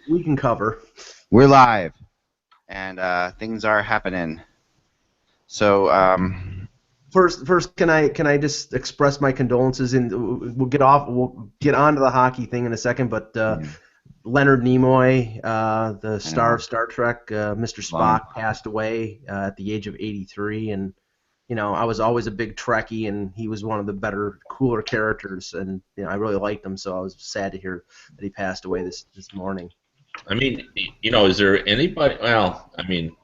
We can cover. We're live, and things are happening. So, First, can I just express my condolences? And we'll get onto the hockey thing in a second. But Leonard Nimoy, the star of Star Trek, Mr. Spock, passed away at the age of 83. And I was always a big Trekkie, and he was one of the better, cooler characters. And I really liked him, so I was sad to hear that he passed away this morning. I mean, is there anybody? Well, I mean,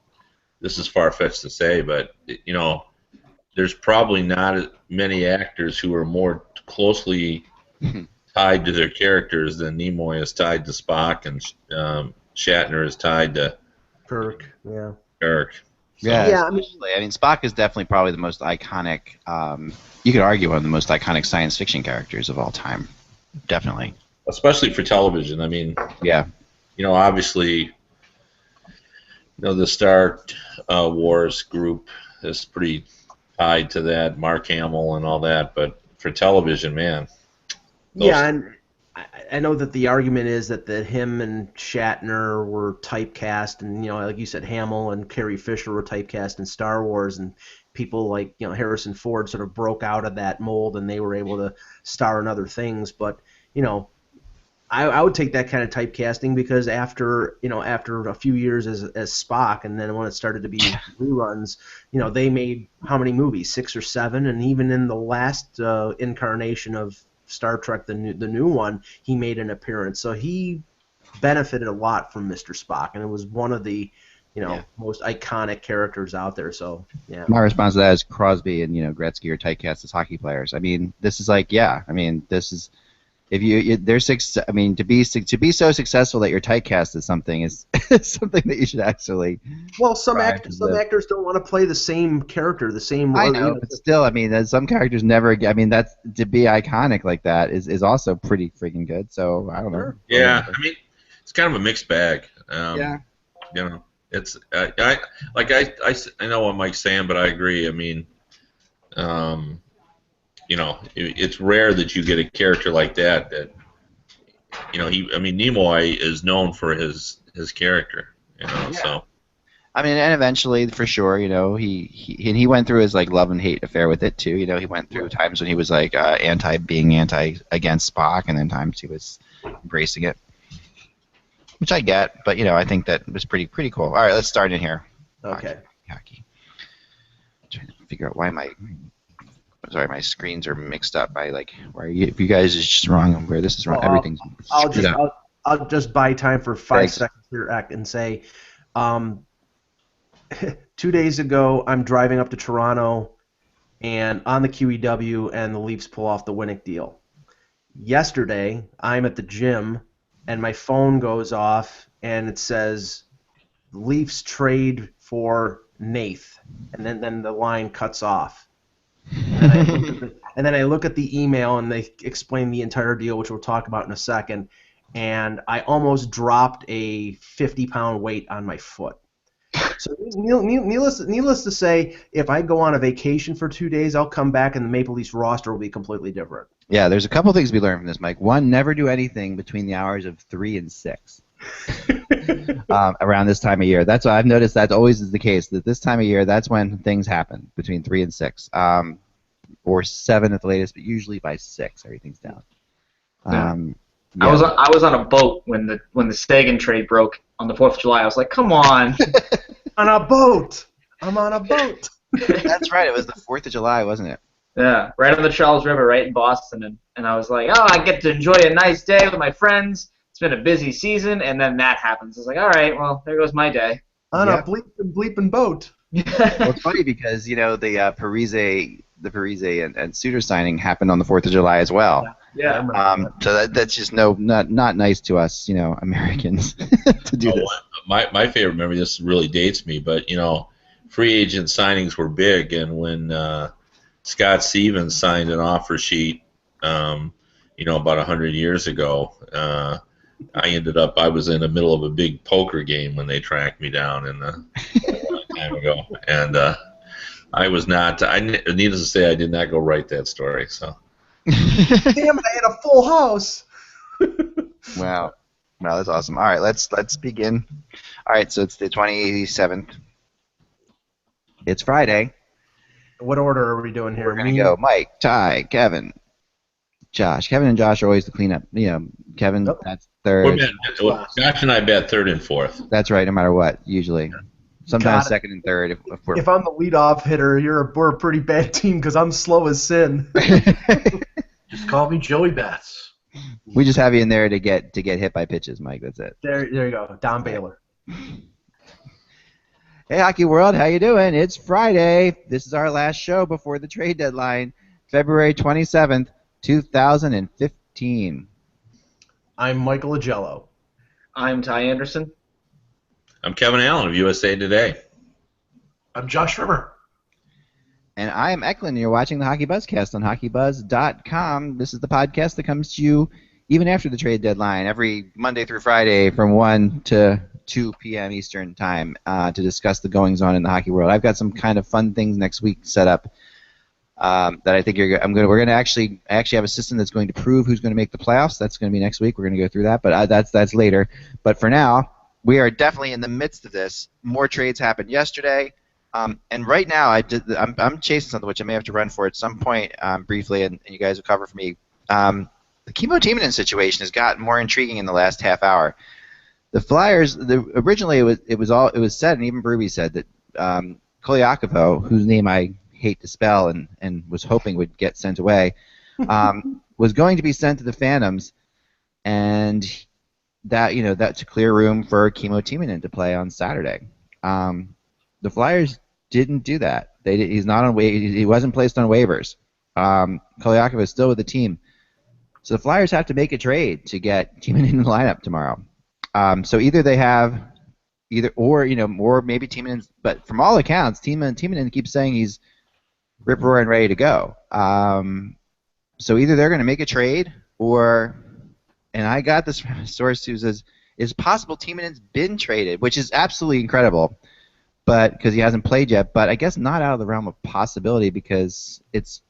this is far-fetched to say, but there's probably not many actors who are more closely tied to their characters than Nimoy is tied to Spock, and Shatner is tied to Kirk. Yeah. Kirk. So, yeah, I mean, Spock is definitely probably the most iconic. You could argue one of the most iconic science fiction characters of all time. Definitely. Especially for television. I mean, yeah. Obviously, the Star Wars group is pretty tied to that, Mark Hamill and all that, but for television, man. Yeah, and I know that the argument is that him and Shatner were typecast, and like you said, Hamill and Carrie Fisher were typecast in Star Wars, and people like Harrison Ford sort of broke out of that mold, and they were able to star in other things. But I would take that kind of typecasting because after a few years as Spock, and then when it started to be reruns, they made how many movies? 6 or 7, and even in the last incarnation of Star Trek, the new one, he made an appearance. So he benefited a lot from Mr. Spock, and it was one of the most iconic characters out there. So yeah. My response to that is Crosby and Gretzky are typecast as hockey players. I mean, this is this is. If to be so successful that you're typecast as something is something that you should actually. Well, some actors don't want to play the same character, the same. I know, but still, I mean, some characters never. I mean, that's to be iconic like that is also pretty freaking good. So I don't know. Yeah, I mean, it's kind of a mixed bag. Yeah. It's I know what Mike's saying, but I agree. I mean, it's rare that you get a character like that. Nimoy is known for his character. So. I mean, and eventually, for sure, he went through his love and hate affair with it too. He went through times when he was anti against Spock, and then times he was embracing it, which I get. But I think that was pretty cool. All right, let's start in here. Okay. Hockey. I'm trying to figure out why my screens are mixed up. If you guys is just wrong on where this is wrong, everything's screwed up. I'll just buy time for 5 seconds here and say, 2 days ago I'm driving up to Toronto, and on the QEW, and the Leafs pull off the Winnick deal. Yesterday I'm at the gym, and my phone goes off, and it says Leafs trade for Nath, and then the line cuts off. And then I look at the email, and they explain the entire deal, which we'll talk about in a second, and I almost dropped a 50-pound weight on my foot. So needless to say, if I go on a vacation for 2 days, I'll come back, and the Maple Leafs roster will be completely different. Yeah, there's a couple things we learned from this, Mike. One, never do anything between the hours of 3 and 6. Around this time of year. That's what I've noticed. That always is the case. That this time of year, that's when things happen between 3 and 6, or 7 at the latest. But usually by 6, everything's down. Yeah. I was on a boat when the Sagan trade broke on the 4th of July. I was like, come on, on a boat. I'm on a boat. That's right. It was the 4th of July, wasn't it? Yeah, right on the Charles River, right in Boston, and I was like, oh, I get to enjoy a nice day with my friends. It's been a busy season, and then that happens. I was like, all right, well, there goes my day. On a bleeping boat. Well, it's funny because the Parise and Suter signing happened on the 4th of July as well. Yeah. So that's just not nice to us, Americans, to do this. My favorite memory. This really dates me, but free agent signings were big, and when Scott Stevens signed an offer sheet, about 100 years ago. I was in the middle of a big poker game when they tracked me down a long time ago, and I was not. Needless to say, I did not go write that story. So. Damn it! I had a full house. Wow. Well, that's awesome. All right, let's begin. All right, so it's the 27th. It's Friday. What order are we doing here? We're gonna go Mike, Ty, Kevin, Josh. Kevin and Josh are always the cleanup. Kevin, Yep. that's third. Josh and I bet third and fourth. That's right, no matter what, usually. Sometimes God, second and third. If I'm the leadoff hitter, we're a pretty bad team because I'm slow as sin. Just call me Joey Bats. We just have you in there to get hit by pitches, Mike. That's it. There you go, Don Baylor. Hey, Hockey World, how you doing? It's Friday. This is our last show before the trade deadline, February 27th, 2015. I'm Michael Agello. I'm Ty Anderson. I'm Kevin Allen of USA Today. I'm Josh Rimmer. And I am Eklund, and you're watching the HockeyBuzzCast on HockeyBuzz.com. This is the podcast that comes to you even after the trade deadline, every Monday through Friday from 1 to 2 p.m. Eastern Time to discuss the goings-on in the hockey world. I've got some kind of fun things next week set up that I think we're going to actually have a system that's going to prove who's going to make the playoffs. That's going to be next week. We're going to go through that, but that's later. But for now, we are definitely in the midst of this. More trades happened yesterday. And right now, I'm chasing something which I may have to run for at some point briefly, and you guys will cover for me. The Kimmo Timonen situation has gotten more intriguing in the last half hour. The Flyers, originally it was said, and even Bruby said that Kolyakovo, whose name I hate to spell and was hoping would get sent away, was going to be sent to the Phantoms, and that to clear room for Kimmo Timonen to play on Saturday. The Flyers didn't do that. He's not on he wasn't placed on waivers. Kolyakovo is still with the team. So the Flyers have to make a trade to get Timonen in the lineup tomorrow. So either they have or maybe Timonen's, but from all accounts, Timonen keeps saying he's rip roaring ready to go. So either they're going to make a trade and I got this from a source who says it's possible Timonen's been traded, which is absolutely incredible. But because he hasn't played yet, but I guess not out of the realm of possibility because it's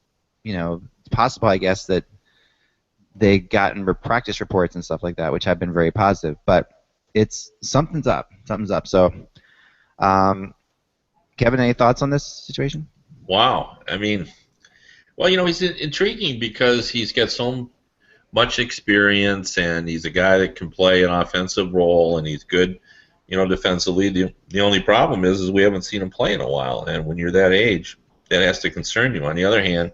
possible, I guess, that they gotten practice reports and stuff like that, which have been very positive. But something's up. So, Kevin, any thoughts on this situation? Wow. I mean, well, he's intriguing because he's got so much experience, and he's a guy that can play an offensive role, and he's good, defensively. The only problem is we haven't seen him play in a while, and when you're that age, that has to concern you. On the other hand,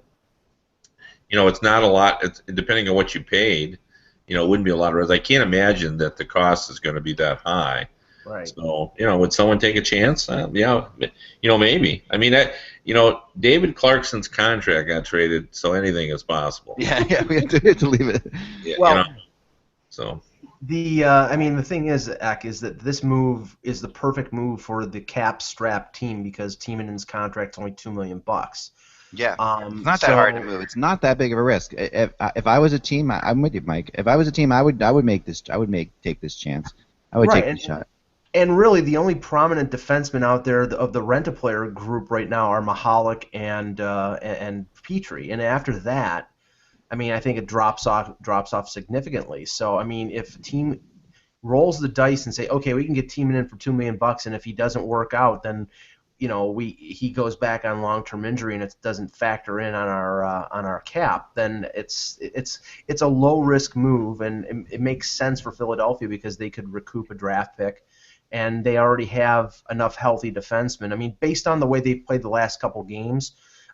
it's not a lot. It's, depending on what you paid, it wouldn't be a lot of risk. I can't imagine that the cost is going to be that high. Right. So, would someone take a chance? Yeah, maybe. I mean, David Clarkson's contract got traded, so anything is possible. Yeah, we have to leave it. Yeah, well, so. The thing is, Eck, is that this move is the perfect move for the cap-strapped team because Timonen's contract's only $2 million. Yeah, it's not that hard to move. It's not that big of a risk. If I was a team, I'm with you, Mike. If I was a team, I would take this chance. I would take this shot. And really, the only prominent defensemen out there of the rent-a-player group right now are Mahalik and Petrie. And after that, I think it drops off significantly. So, if a team rolls the dice and say, okay, we can get Timonen for $2 million, and if he doesn't work out, then he goes back on long-term injury and it doesn't factor in on our cap, then it's a low-risk move, and it makes sense for Philadelphia because they could recoup a draft pick, and they already have enough healthy defensemen. Based on the way they've played the last couple games,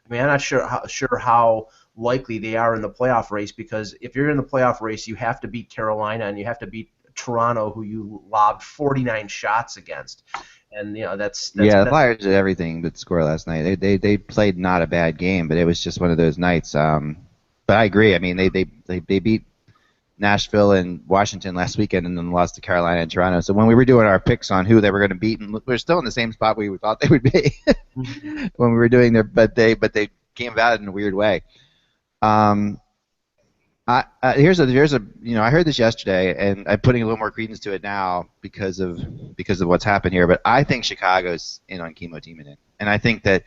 I'm not sure how likely they are in the playoff race, because if you're in the playoff race, you have to beat Carolina and you have to beat Toronto, who you lobbed 49 shots against. And that's the Flyers did everything but score last night. They played not a bad game, but it was just one of those nights. But I agree. They beat Nashville and Washington last weekend, and then lost to Carolina and Toronto. So when we were doing our picks on who they were going to beat, and we're still in the same spot we thought they would be when we were doing but they came about it in a weird way. Here's a I heard this yesterday, and I'm putting a little more credence to it now because of what's happened here. But I think Chicago's in on Kimmo Timonen, and I think that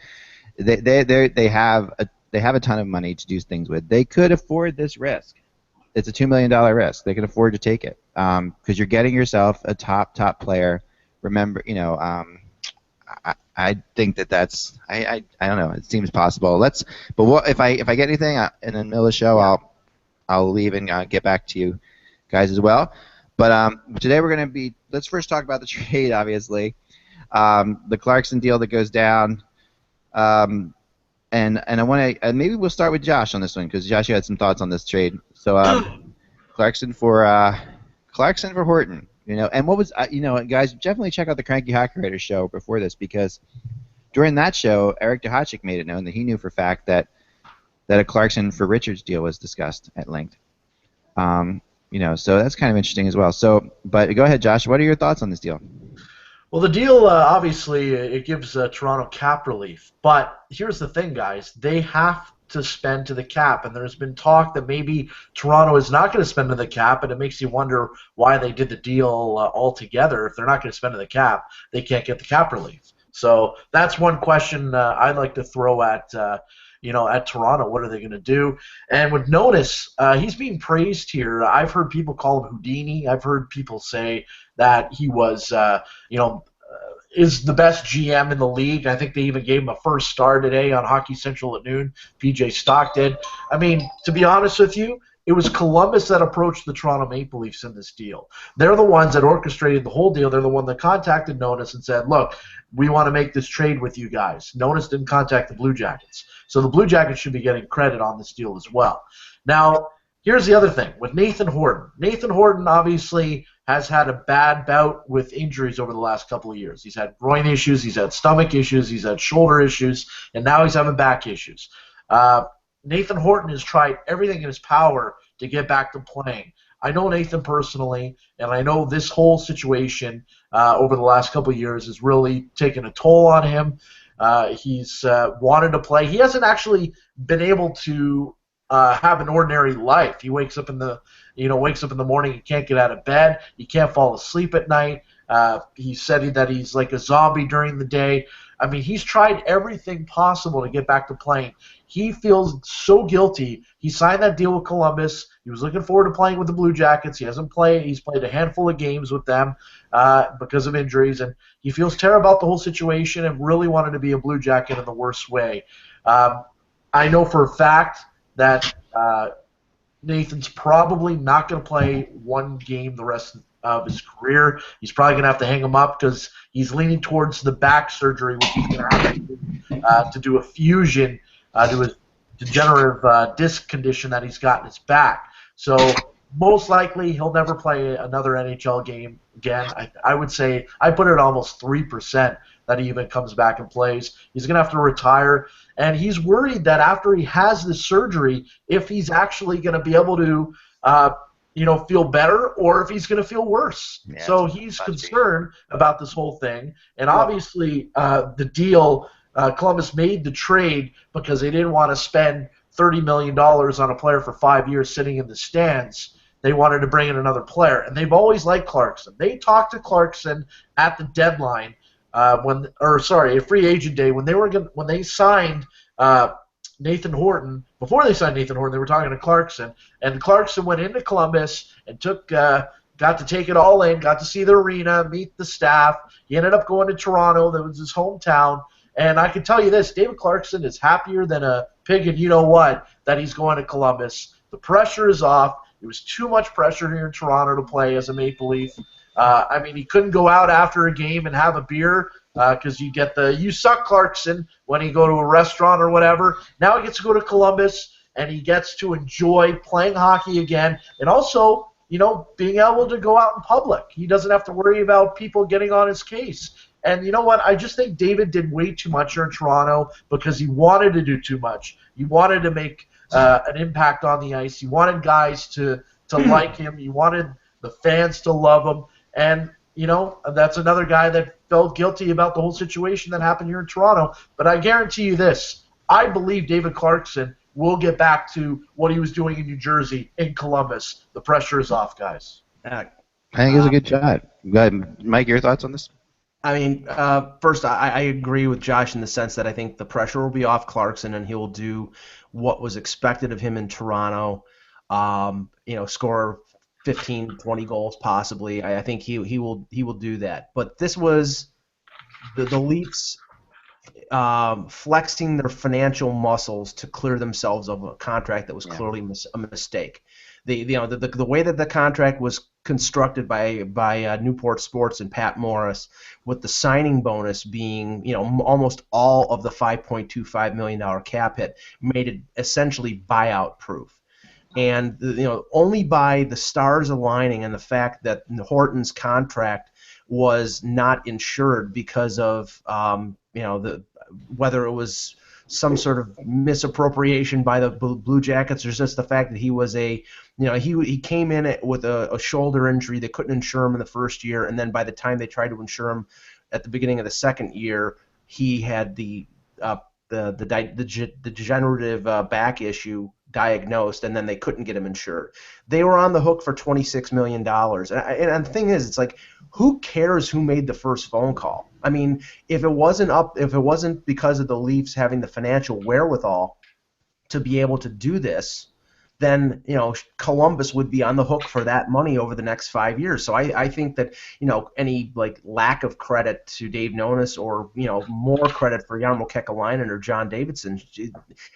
they have a ton of money to do things with. They could afford this risk. it's a $2 million risk. They can afford to take it because you're getting yourself a top player. Remember, I think that's I don't know. It seems possible. But what if I get anything in the middle of the show, I'll leave and get back to you guys as well. But today we're going to let's first talk about the trade, obviously. The Clarkson deal that goes down. And I want to maybe we'll start with Josh on this one because Josh, you had some thoughts on this trade. So Clarkson for Horton, and what was guys, definitely check out the Cranky Hockey Writers show before this because during that show Eric Duhatschek made it known that he knew for a fact that a Clarkson for Richards deal was discussed at length. So that's kind of interesting as well. So, but go ahead, Josh. What are your thoughts on this deal? Well, the deal, obviously, it gives Toronto cap relief. But here's the thing, guys. They have to spend to the cap. And there's been talk that maybe Toronto is not going to spend to the cap, and it makes you wonder why they did the deal altogether. If they're not going to spend to the cap, they can't get the cap relief. So that's one question I'd like to throw at Toronto. What are they going to do? And with Nonis, he's being praised here. I've heard people call him Houdini. I've heard people say that he was, is the best GM in the league. I think they even gave him a first star today on Hockey Central at noon. PJ Stockton. I mean, to be honest with you, it was Columbus that approached the Toronto Maple Leafs in this deal. They're the ones that orchestrated the whole deal. They're the one that contacted Nonis and said, look, we want to make this trade with you guys. Nonis didn't contact the Blue Jackets. So the Blue Jackets should be getting credit on this deal as well. Now, here's the other thing with Nathan Horton. Nathan Horton obviously has had a bad bout with injuries over the last couple of years. He's had groin issues, he's had stomach issues, he's had shoulder issues, and now he's having back issues. Nathan Horton has tried everything in his power to get back to playing. I know Nathan personally, and I know this whole situation over the last couple of years has really taken a toll on him. He's wanted to play. He hasn't actually been able to have an ordinary life. He wakes up in the morning. He can't get out of bed. He can't fall asleep at night. He said that he's like a zombie during the day. I mean, he's tried everything possible to get back to playing. He feels so guilty. He signed that deal with Columbus. He was looking forward to playing with the Blue Jackets. He hasn't played. He's played a handful of games with them because of injuries, and he feels terrible about the whole situation and really wanted to be a Blue Jacket in the worst way. I know for a fact that Nathan's probably not going to play one game the rest of his career. He's probably going to have to hang him up because he's leaning towards the back surgery, which he's going to have to do a fusion to his degenerative disc condition that he's got in his back. So most likely he'll never play another NHL game again. I would say I put it at almost 3% that he even comes back and plays. He's going to have to retire, and he's worried that after he has this surgery, if he's actually going to be able to feel better or if he's going to feel worse. Yeah, so he's concerned about this whole thing, and obviously the deal, Columbus made the trade because they didn't want to spend $30 million on a player for 5 years sitting in the stands. They wanted to bring in another player, and they've always liked Clarkson. They talked to Clarkson at the deadline, at free agent day when they signed Nathan Horton. Before they signed Nathan Horton, they were talking to Clarkson, and Clarkson went into Columbus and got to take it all in, got to see the arena, meet the staff. He ended up going to Toronto. That was his hometown. And I can tell you this, David Clarkson is happier than a pig and you-know-what that he's going to Columbus. The pressure is off. It was too much pressure here in Toronto to play as a Maple Leaf. He couldn't go out after a game and have a beer because you get the "you suck" Clarkson when he go to a restaurant or whatever. Now he gets to go to Columbus, and he gets to enjoy playing hockey again and also, being able to go out in public. He doesn't have to worry about people getting on his case. And you know what? I just think David did way too much here in Toronto because he wanted to do too much. He wanted to make an impact on the ice. He wanted guys to like him. He wanted the fans to love him. And, that's another guy that felt guilty about the whole situation that happened here in Toronto. But I guarantee you this. I believe David Clarkson will get back to what he was doing in New Jersey, in Columbus. The pressure is off, guys. I think it's a good shot. Go ahead, Mike, your thoughts on this? First, I agree with Josh in the sense that I think the pressure will be off Clarkson and he will do what was expected of him in Toronto. score 15, 20 goals possibly. I think he will do that. But this was the Leafs flexing their financial muscles to clear themselves of a contract that was clearly a mistake. The way that the contract was constructed by Newport Sports and Pat Morris, with the signing bonus being almost all of the $5.25 million cap hit, made it essentially buyout proof. And only by the stars aligning and the fact that Horton's contract was not insured because of whether it was some sort of misappropriation by the Blue Jackets or just the fact that he was he came in with a shoulder injury. They couldn't insure him in the first year, and then by the time they tried to insure him at the beginning of the second year, he had the degenerative back issue diagnosed, and then they couldn't get him insured. They were on the hook for $26 million. And the thing is, it's like, who cares who made the first phone call? I mean, if it wasn't because of the Leafs having the financial wherewithal to be able to do this, then Columbus would be on the hook for that money over the next 5 years. So I think that any lack of credit to Dave Nonis or more credit for Jarmo Kekalainen or John Davidson,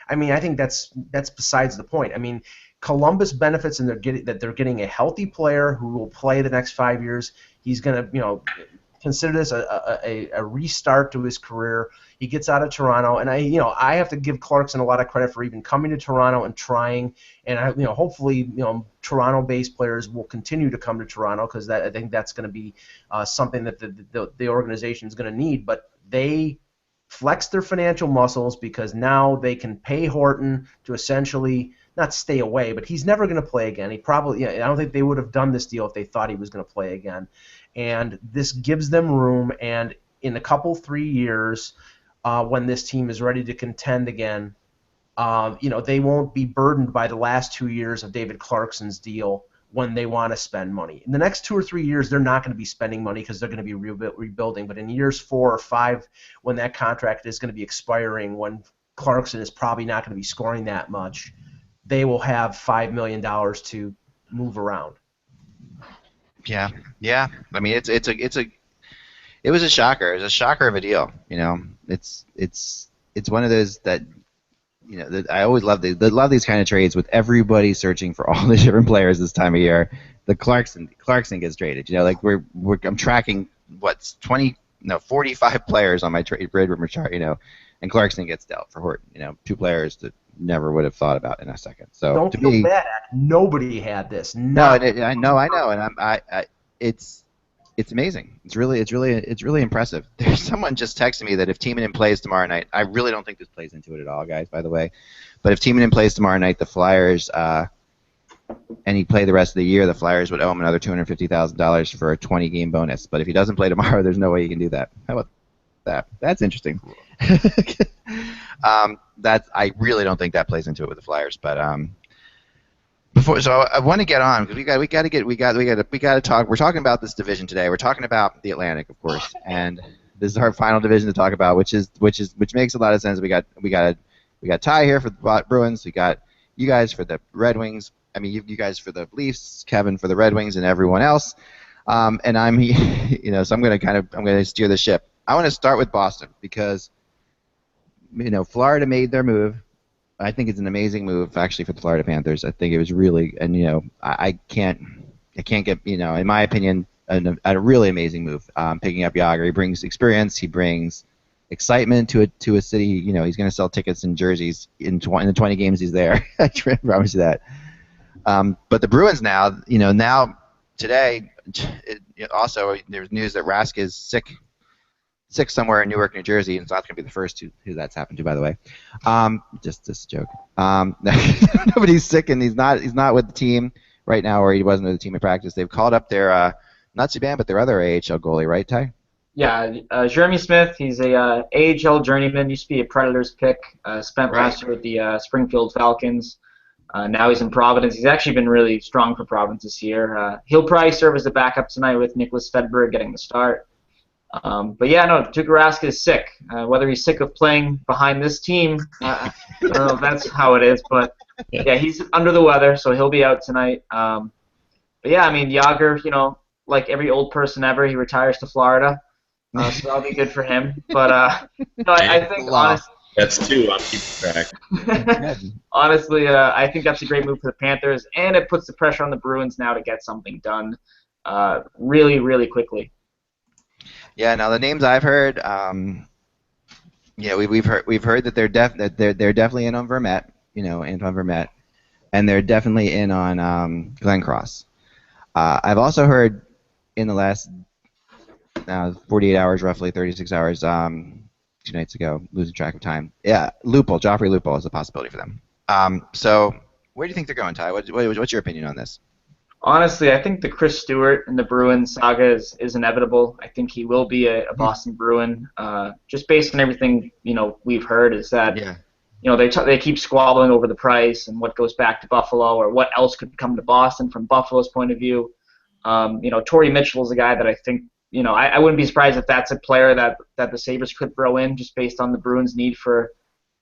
I mean, I think that's besides the point. I mean, Columbus benefits and they're getting a healthy player who will play the next 5 years. He's going to consider this a restart to his career. He gets out of Toronto, and I have to give Clarkson a lot of credit for even coming to Toronto and trying. And hopefully Toronto-based players will continue to come to Toronto, because I think that's going to be something that the organization is going to need. But they flexed their financial muscles because now they can pay Horton to essentially not stay away, but he's never going to play again. He probably I don't think they would have done this deal if they thought he was going to play again. And this gives them room, and in a couple 3 years, when this team is ready to contend again, they won't be burdened by the last 2 years of David Clarkson's deal when they want to spend money. In the next 2 or 3 years, they're not going to be spending money because they're going to be rebuilding. But in years 4 or 5, when that contract is going to be expiring, when Clarkson is probably not going to be scoring that much, they will have $5 million to move around. Yeah. I mean, it was a shocker. It was a shocker of a deal. It's one of those that that I always love these kind of trades with everybody searching for all the different players this time of year. The Clarkson gets traded. I'm tracking 45 players on my trade rumor chart. And Clarkson gets dealt for Horton. 2 players that never would have thought about in a second. So don't to feel me, bad. Nobody had this. No, I know, and it's amazing. It's really impressive. There's someone just texted me that if Timonen plays tomorrow night, I really don't think this plays into it at all, guys. By the way, but if Timonen plays tomorrow night, the Flyers and he play the rest of the year, the Flyers would owe him another $250,000 for a 20-game bonus. But if he doesn't play tomorrow, there's no way he can do that. How about that? That's interesting. I really don't think that plays into it with the Flyers, but so I want to get on because we got to talk. We're talking about this division today. We're talking about the Atlantic, of course, and this is our final division to talk about, which makes a lot of sense. We got Ty here for the Bruins. We got you guys for the Red Wings. I mean, you guys for the Leafs, Kevin for the Red Wings, and everyone else. And I'm so I'm going to steer the ship. I want to start with Boston because Florida made their move. I think it's an amazing move, actually, for the Florida Panthers. I think it was really, and I can't get, in my opinion, a really amazing move. Picking up Yager, he brings experience, he brings excitement to a city. He's going to sell tickets and jerseys in the 20 games he's there. I promise you that. But the Bruins now today, also there's news that Rask is sick somewhere in Newark, New Jersey, and it's not going to be the first who that's happened to, by the way. Just a joke. Nobody's sick, and he's not with the team right now, or he wasn't with the team in practice. They've called up their not Subban, but their other AHL goalie, right, Ty? Yeah, Jeremy Smith. He's a AHL journeyman. Used to be a Predators pick. Spent last year with the Springfield Falcons. Now he's in Providence. He's actually been really strong for Providence this year. He'll probably serve as the backup tonight with Nicholas Fedberg getting the start. But yeah, no, Tuukka Rask is sick. Whether he's sick of playing behind this team, I don't know if that's how it is. But yeah, he's under the weather, so he'll be out tonight. But yeah, I mean, Yager, like every old person ever, he retires to Florida. So that'll be good for him. But I think honestly. That's two. I'm keeping track. Honestly, I think that's a great move for the Panthers, and it puts the pressure on the Bruins now to get something done really, really quickly. Yeah. Now the names I've heard, we've heard that they're definitely in on Vermette, Anton Vermette, and they're definitely in on Glenn Cross. I've also heard in the last 48 hours, roughly 36 hours. 2 nights ago, losing track of time. Yeah, Joffrey Lupul is a possibility for them. So, where do you think they're going, Ty? What's your opinion on this? Honestly, I think the Chris Stewart and the Bruins saga is inevitable. I think he will be a Boston Bruin. Just based on everything we've heard, is that they keep squabbling over the price and what goes back to Buffalo or what else could come to Boston from Buffalo's point of view. Torrey Mitchell is a guy that I think. I wouldn't be surprised if that's a player that the Sabres could throw in just based on the Bruins' need for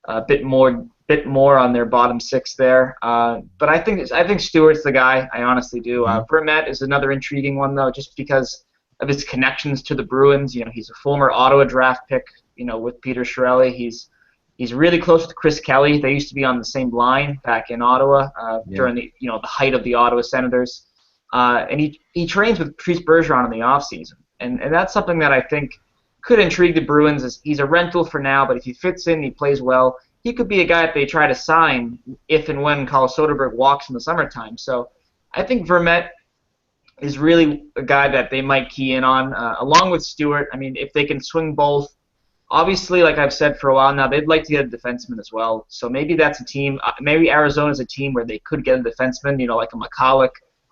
a bit more on their bottom six there. But I think Stewart's the guy. I honestly do. Vermette is another intriguing one though, just because of his connections to the Bruins. He's a former Ottawa draft pick. With Peter Chiarelli, he's really close to Chris Kelly. They used to be on the same line back in Ottawa during the the height of the Ottawa Senators. And he trains with Patrice Bergeron in the offseason. And that's something that I think could intrigue the Bruins. Is he's a rental for now, but if he fits in, he plays well. He could be a guy that they try to sign if and when Carl Soderberg walks in the summertime. So I think Vermette is really a guy that they might key in on, along with Stewart. I mean, if they can swing both, obviously, like I've said for a while now, they'd like to get a defenseman as well. So maybe that's a team. Maybe Arizona's a team where they could get a defenseman, like a McCulloch.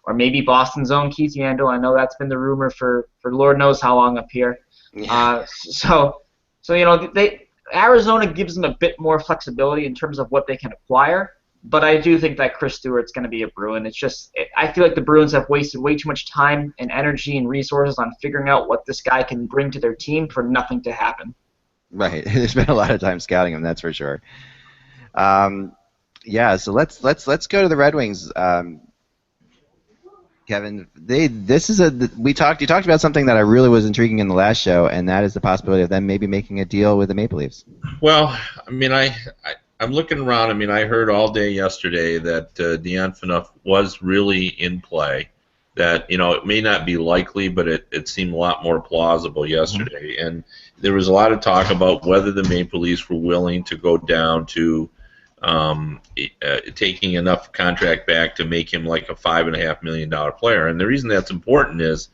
Or maybe Boston's own Keith Yandel. I know that's been the rumor for Lord knows how long up here. Yeah. So Arizona gives them a bit more flexibility in terms of what they can acquire. But I do think that Chris Stewart's going to be a Bruin. It's just I feel like the Bruins have wasted way too much time and energy and resources on figuring out what this guy can bring to their team for nothing to happen. Right. There's been a lot of time scouting him, that's for sure. So let's go to the Red Wings. Kevin, you talked about something that I really was intriguing in the last show, and that is the possibility of them maybe making a deal with the Maple Leafs. Well, I mean, I'm looking around. I mean, I heard all day yesterday that Dion Phaneuf was really in play. That it may not be likely, but it seemed a lot more plausible yesterday. Mm-hmm. And there was a lot of talk about whether the Maple Leafs were willing to go down to taking enough contract back to make him like a $5.5 million player. And the reason that's important is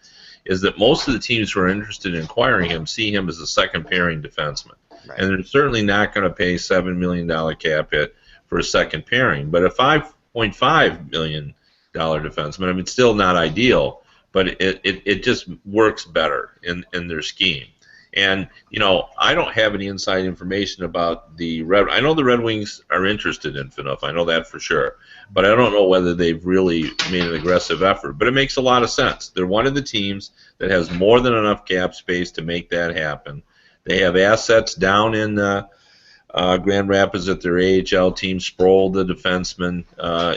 that most of the teams who are interested in acquiring him see him as a second pairing defenseman. Right. And they're certainly not going to pay $7 million cap hit for a second pairing. But a $5.5 million defenseman, I mean, it's still not ideal, but it just works better in their scheme. And, I don't have any inside information about the I know the Red Wings are interested in Phaneuf. I know that for sure. But I don't know whether they've really made an aggressive effort. But it makes a lot of sense. They're one of the teams that has more than enough cap space to make that happen. They have assets down in Grand Rapids at their AHL team. Sproul, the defenseman,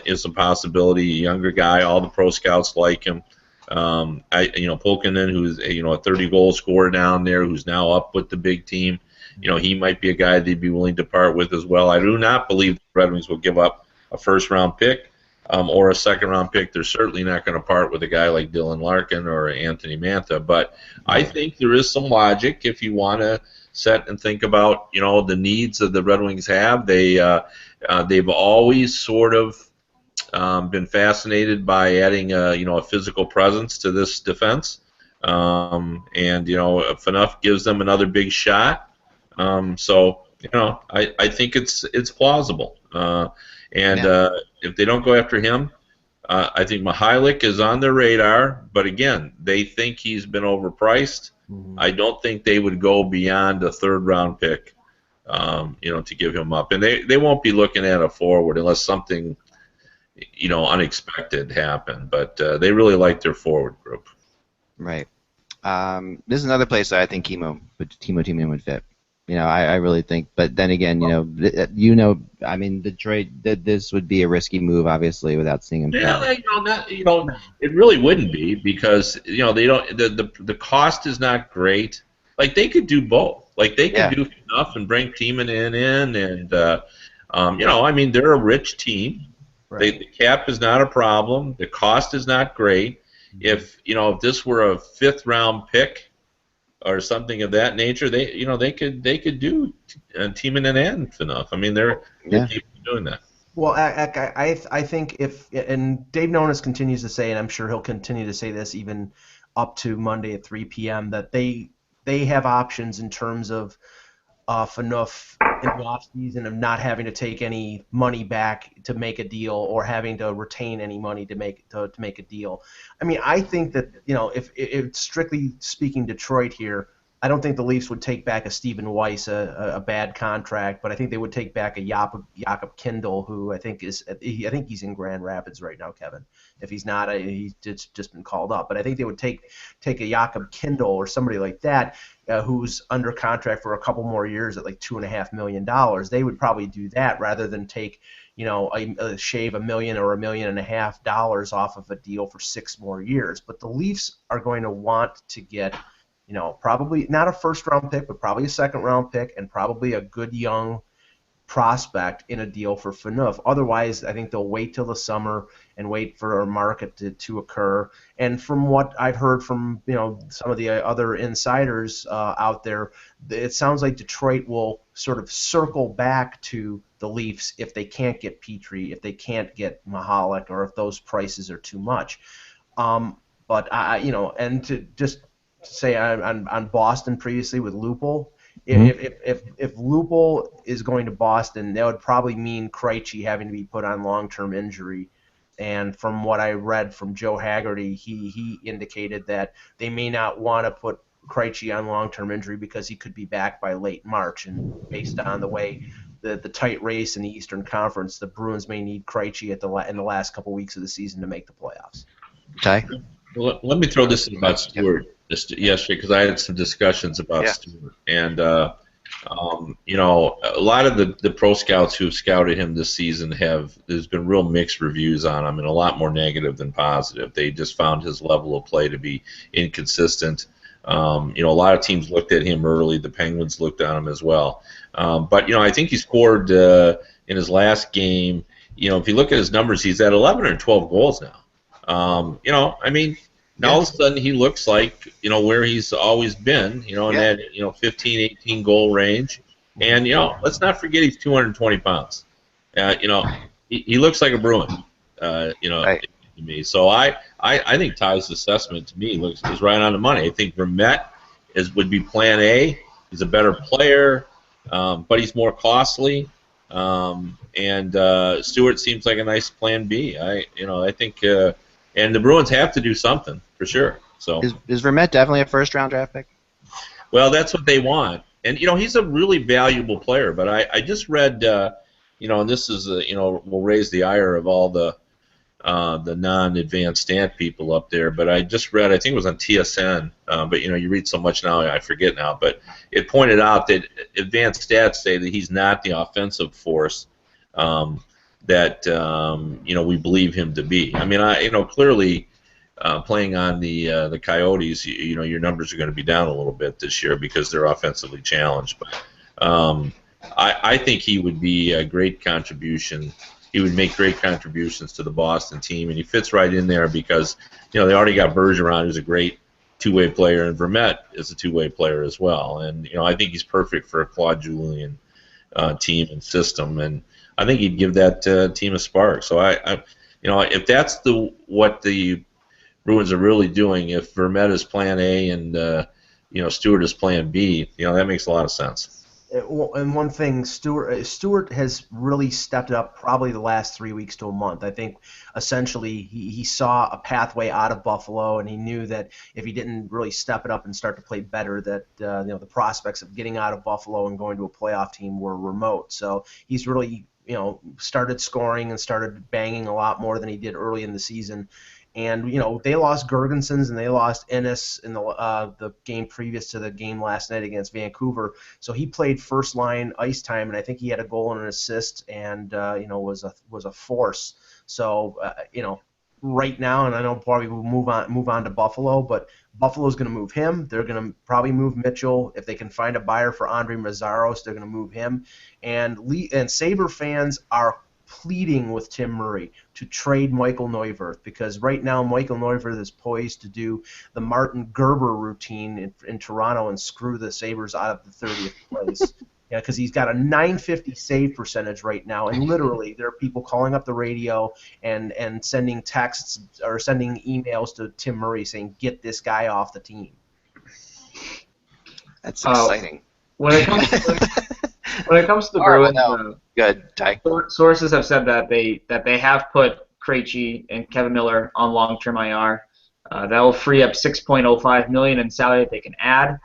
is a possibility. A younger guy. All the pro scouts like him. Pulkkinen, who's a 30-goal scorer down there, who's now up with the big team. He might be a guy they'd be willing to part with as well. I do not believe the Red Wings will give up a first-round pick or a second-round pick. They're certainly not going to part with a guy like Dylan Larkin or Anthony Mantha. But I think there is some logic if you want to set and think about the needs that the Red Wings have. They've always sort of been fascinated by adding a physical presence to this defense, and Phaneuf gives them another big shot. So I think it's plausible. If they don't go after him, I think Mihailik is on their radar. But again, they think he's been overpriced. Mm-hmm. I don't think they would go beyond a third-round pick, to give him up. And they won't be looking at a forward unless something unexpected happened, but they really like their forward group. Right. This is another place that I think Kimmo Timonen would fit. I really think. But then again, I mean, Detroit. This would be a risky move, obviously, without seeing him play. It really wouldn't be because they don't. The cost is not great. Like they could do both. Like they could do enough and bring Timonen in, and I mean, they're a rich team. Right. The cap is not a problem. The cost is not great. If this were a 5th round pick or something of that nature, they could do Timonen and Phaneuf. I mean, they're capable of doing that. Well, I think and Dave Nonis continues to say, and I'm sure he'll continue to say this even up to Monday at 3 p.m., that they have options in terms of Phaneuf in the offseason of not having to take any money back to make a deal or having to retain any money to make a deal. I mean, I think that if strictly speaking Detroit here, I don't think the Leafs would take back a Stephen Weiss, a bad contract, but I think they would take back a Jakob Kindl, who I think he's in Grand Rapids right now, Kevin. If he's not, he's just been called up. But I think they would take a Jakob Kindl or somebody like that who's under contract for a couple more years at like $2.5 million. They would probably do that rather than take shave $1 million or $1.5 million off of a deal for 6 more years. But the Leafs are going to want to get probably not a 1st-round pick, but probably a 2nd-round pick and probably a good young prospect in a deal for Phaneuf. Otherwise, I think they'll wait till the summer and wait for a market to occur. And from what I've heard from some of the other insiders out there, it sounds like Detroit will sort of circle back to the Leafs if they can't get Petrie, if they can't get Mahalik, or if those prices are too much. But and to just say on Boston previously with Lupul. If Lupul is going to Boston, that would probably mean Krejci having to be put on long-term injury. And from what I read from Joe Haggerty, he indicated that they may not want to put Krejci on long-term injury because he could be back by late March. And based on the way the tight race in the Eastern Conference, the Bruins may need Krejci in the last couple weeks of the season to make the playoffs. Okay. Well, let me throw this in about Stewart yesterday because I had some discussions about Stewart. And, a lot of the pro scouts who have scouted him this season there's been real mixed reviews on him and a lot more negative than positive. They just found his level of play to be inconsistent. A lot of teams looked at him early. The Penguins looked at him as well. But I think he scored in his last game. If you look at his numbers, he's at 11 or 12 goals now. I mean, now all of a sudden he looks like, where he's always been, in that, 15, 18 goal range. And, let's not forget he's 220 pounds. He looks like a Bruin, right. To me. So I think Ty's assessment to me is right on the money. I think Vermette would be plan A. He's a better player, but he's more costly. And Stewart seems like a nice plan B. I think and the Bruins have to do something for sure. So is Vermette definitely a 1st-round draft pick? Well, that's what they want, and he's a really valuable player. But I just read, and this is will raise the ire of all the non-advanced stat people up there. But I just read, I think it was on TSN. But you read so much now, I forget now. But it pointed out that advanced stats say that he's not the offensive force that we believe him to be. I mean, clearly playing on the Coyotes, your numbers are going to be down a little bit this year because they're offensively challenged. But I think he would be a great contribution. He would make great contributions to the Boston team, and he fits right in there because they already got Bergeron, who's a great two-way player, and Vermette is a two-way player as well. And I think he's perfect for a Claude Julien team and system, and I think he'd give that team a spark. So if that's what the Bruins are really doing, if Vermette is plan A and Stewart is plan B, that makes a lot of sense. And one thing, Stewart has really stepped up probably the last 3 weeks to a month. I think essentially he saw a pathway out of Buffalo, and he knew that if he didn't really step it up and start to play better, that the prospects of getting out of Buffalo and going to a playoff team were remote. So he's really started scoring and started banging a lot more than he did early in the season. And they lost Gergensons and they lost Ennis in the game previous to the game last night against Vancouver. So he played first line ice time, and I think he had a goal and an assist, and was a force. So right now, and I know probably we'll move on to Buffalo, but Buffalo's going to move him. They're going to probably move Mitchell. If they can find a buyer for Andre Mazzaros, they're going to move him. And Sabre fans are pleading with Tim Murray to trade Michael Neuwirth, because right now Michael Neuwirth is poised to do the Martin Gerber routine in Toronto and screw the Sabres out of the 30th place. Yeah, because he's got a .950 save percentage right now, and literally there are people calling up the radio and sending texts or sending emails to Tim Murray saying, get this guy off the team. That's exciting. When it comes to the Bruins, good. Ty. Sources have said that they have put Krejci and Kevin Miller on long-term IR. That will free up $6.05 million in salary that they can add.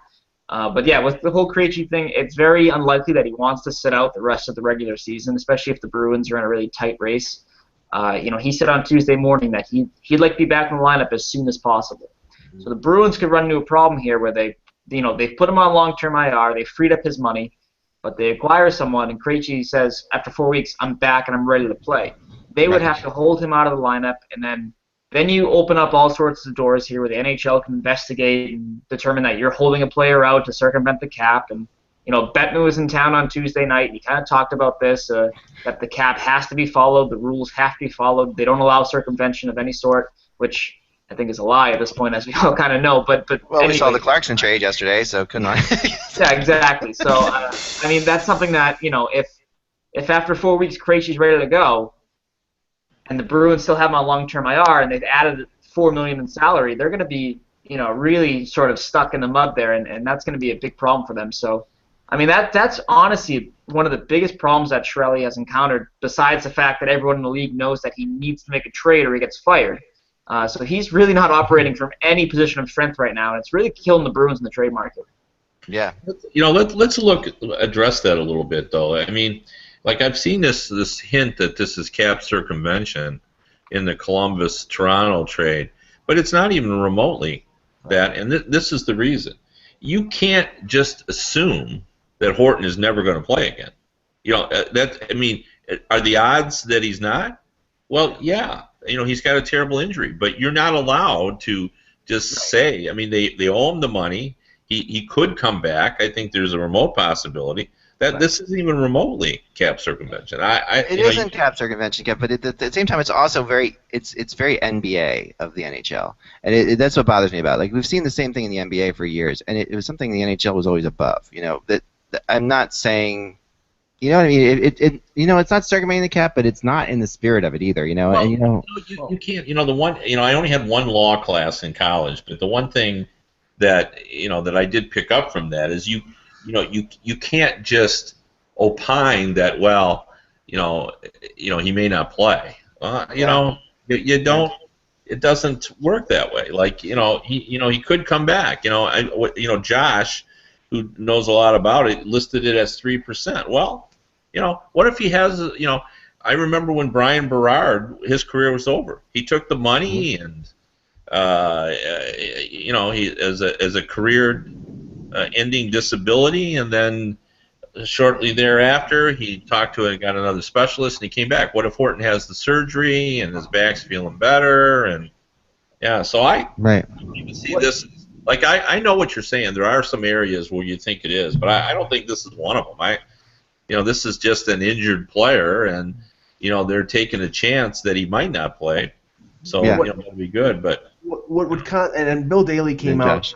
But yeah, with the whole Krejci thing, it's very unlikely that he wants to sit out the rest of the regular season, especially if the Bruins are in a really tight race. He said on Tuesday morning that he'd like to be back in the lineup as soon as possible. So the Bruins could run into a problem here where they've put him on long-term IR, they freed up his money, but they acquire someone, and Krejci says, after 4 weeks, I'm back and I'm ready to play. They would have to hold him out of the lineup, and then you open up all sorts of doors here where the NHL can investigate and determine that you're holding a player out to circumvent the cap. And, Bettman was in town on Tuesday night, and he kind of talked about this, that the cap has to be followed, the rules have to be followed. They don't allow circumvention of any sort, which I think is a lie at this point, as we all kind of know. But well, anyway. We saw the Clarkson trade yesterday, so couldn't I? Yeah, exactly. So, that's something that, if after 4 weeks Krejci's ready to go, and the Bruins still have him on long-term IR, and they've added $4 million in salary, they're going to be, really sort of stuck in the mud there, and that's going to be a big problem for them. So, that's honestly one of the biggest problems that Chiarelli has encountered, besides the fact that everyone in the league knows that he needs to make a trade or he gets fired. So he's really not operating from any position of strength right now, and it's really killing the Bruins in the trade market. Yeah. Let's address that a little bit, though. I've seen this hint that this is cap circumvention in the Columbus-Toronto trade, but it's not even remotely that, and this is the reason. You can't just assume that Horton is never going to play again. Are the odds that he's not? Well, yeah. He's got a terrible injury, but you're not allowed to just say. They owe him the money. He could come back. I think there's a remote possibility that this isn't even remotely cap circumvention. It isn't cap circumvention, but at the same time, it's also very NBA of the NHL, and that's what bothers me about it. We've seen the same thing in the NBA for years, and it was something the NHL was always above. That I'm not saying. You know what I mean? It's not circumventing the cap, but it's not in the spirit of it either. You can't. The one. I only had one law class in college, but the one thing that that I did pick up from that is you can't just opine that he may not play. You don't. It doesn't work that way. He could come back. Josh, who knows a lot about it, listed it as 3%. Well, what if he has, I remember when Brian Berard, his career was over. He took the money and, he as a career-ending disability, and then shortly thereafter he talked to and got another specialist, and he came back. What if Horton has the surgery and his back's feeling better? And so I even see this. I know what you're saying. There are some areas where you think it is, but I don't think this is one of them. This is just an injured player, and they're taking a chance that he might not play. So that'll be good. But what would and Bill Daly came out.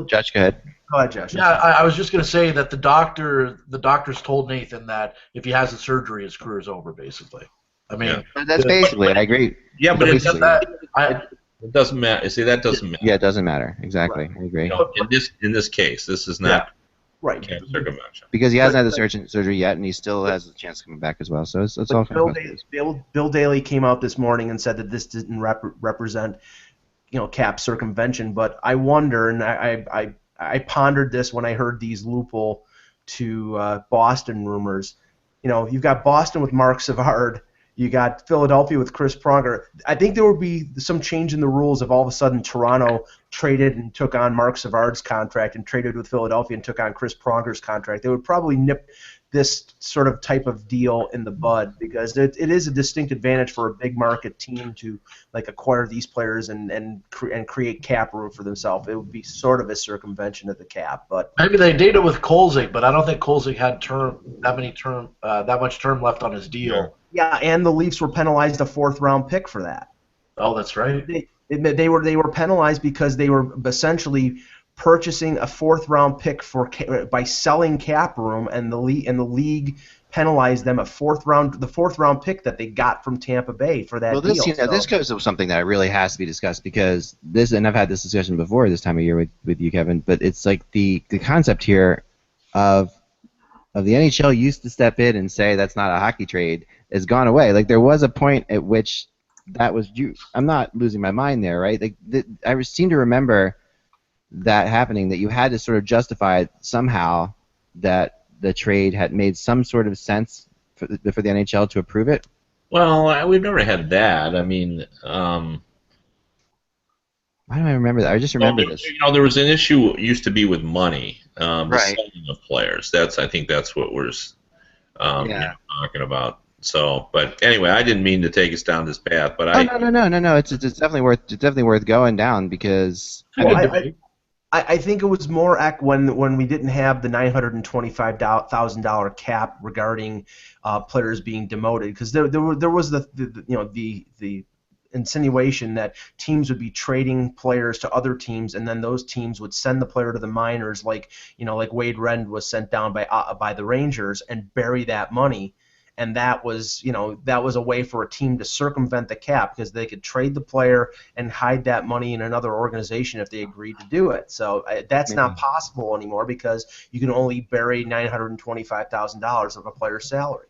Josh, go ahead. Go ahead, Josh. Yeah, I was just going to say that the doctors told Nathan that if he has a surgery, his career is over, basically. That's basically. I agree. Yeah, but it doesn't matter. See, that doesn't matter. Yeah, it doesn't matter. Exactly. I agree. In this case, this is not cap circumvention. Because he hasn't had the surgery yet, and he still has a chance of coming back as well. So it's all Bill Daly came out this morning and said that this didn't represent, cap circumvention. But I wonder, and I pondered this when I heard these loophole to Boston rumors. You've got Boston with Mark Savard. You got Philadelphia with Chris Pronger. I think there would be some change in the rules if all of a sudden Toronto traded and took on Mark Savard's contract and traded with Philadelphia and took on Chris Pronger's contract. They would probably nip this sort of type of deal in the bud because it is a distinct advantage for a big market team to like acquire these players and create cap room for themselves. It would be sort of a circumvention of the cap, but maybe they did it with Kolzig, but I don't think Kolzig had that much term left on his deal. Yeah, and the Leafs were penalized a 4th-round pick for that. Oh, that's right. They were penalized because they were essentially purchasing a 4th-round pick by selling cap room, and the league penalized them the 4th-round pick that they got from Tampa Bay for that deal. This goes to something that really has to be discussed because this, and I've had this discussion before this time of year with you, Kevin, but it's like the concept here of the NHL used to step in and say that's not a hockey trade has gone away. Like there was a point at which that was I'm not losing my mind there, right? Like I seem to remember that happening, that you had to sort of justify it somehow that the trade had made some sort of sense for the NHL to approve it. Well, we've never had that. I mean, why do I remember that? I just remember this. You know, there was an issue used to be with money, the right. selling of players. I think that's what we're talking about. So, but anyway, I didn't mean to take us down this path, but no. It's definitely worth going down because. I think it was more when we didn't have the $925,000 cap regarding players being demoted, because there was the insinuation that teams would be trading players to other teams, and then those teams would send the player to the minors, like Wade Wren was sent down by the Rangers, and bury that money. And that was a way for a team to circumvent the cap because they could trade the player and hide that money in another organization if they agreed to do it. So that's not possible anymore because you can only bury $925,000 of a player's salary.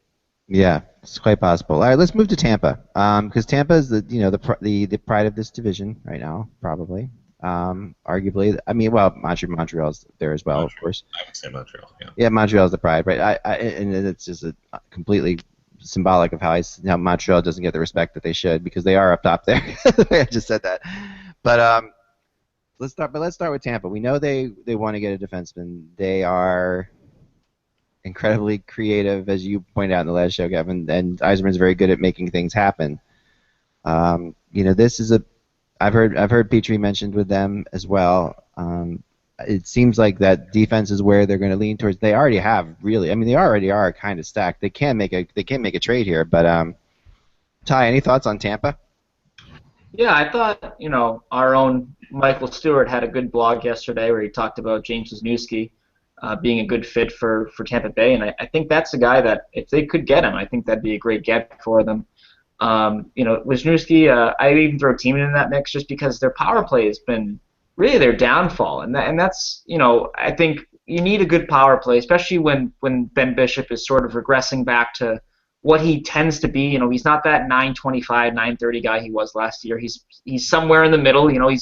Yeah, it's quite possible. All right, let's move to Tampa because Tampa is the pride of this division right now, probably. Arguably, I mean, well, Montreal's there as well, of course. I would say Montreal, yeah. Yeah, Montreal's the pride, right? And it's just completely symbolic of how Montreal doesn't get the respect that they should because they are up top there. I just said that, but let's start with Tampa. We know they want to get a defenseman. They are incredibly creative, as you pointed out in the last show, Kevin. And Yzerman's very good at making things happen. This is I've heard Petrie mentioned with them as well. It seems like that defense is where they're going to lean towards. They already have really. I mean, they already are kind of stacked. They can make a trade here. But Ty, any thoughts on Tampa? Yeah, I thought our own Michael Stewart had a good blog yesterday where he talked about James Wisniewski being a good fit for Tampa Bay, and I think that's a guy that if they could get him, I think that'd be a great get for them. Wisniewski, I even throw Timonen in that mix just because their power play has been really their downfall, and that's I think you need a good power play, especially when Ben Bishop is sort of regressing back to what he tends to be. He's not that 925, 930 guy he was last year. He's somewhere in the middle. I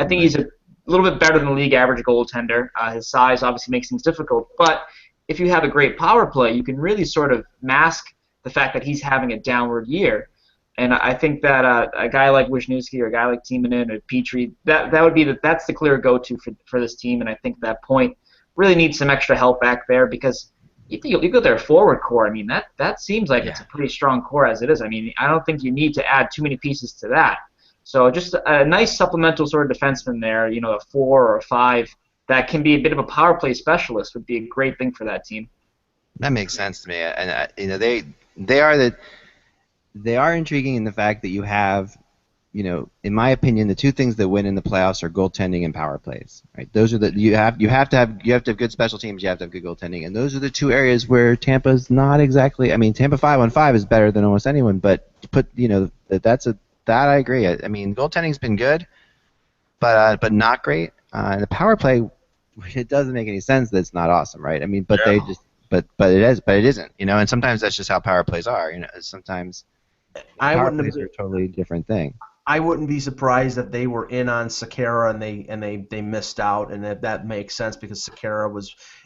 think he's a little bit better than the league average goaltender. His size obviously makes things difficult, but if you have a great power play, you can really sort of mask the fact that he's having a downward year. And I think that a guy like Wisniewski or a guy like Timonen or Petrie, that's the clear go-to for this team. And I think that point really needs some extra help back there because you go their forward core. I mean, that seems like it's a pretty strong core as it is. I mean, I don't think you need to add too many pieces to that. So just a nice supplemental sort of defenseman there, a 4 or a 5 that can be a bit of a power play specialist would be a great thing for that team. That makes sense to me. And they are intriguing in the fact that you have, in my opinion, the two things that win in the playoffs are goaltending and power plays. Right? Those are you have to have good special teams. You have to have good goaltending, and those are the two areas where Tampa's not exactly. I mean, Tampa 5-on-5 is better than almost anyone, but that I agree. I mean, goaltending's been good, but not great. And the power play, it doesn't make any sense that it's not awesome, right? I mean, but they just. But it isn't, and sometimes that's just how power plays are, sometimes power plays are a totally different thing. I wouldn't be surprised if they were in on Sekera and they missed out, and that makes sense because Sekera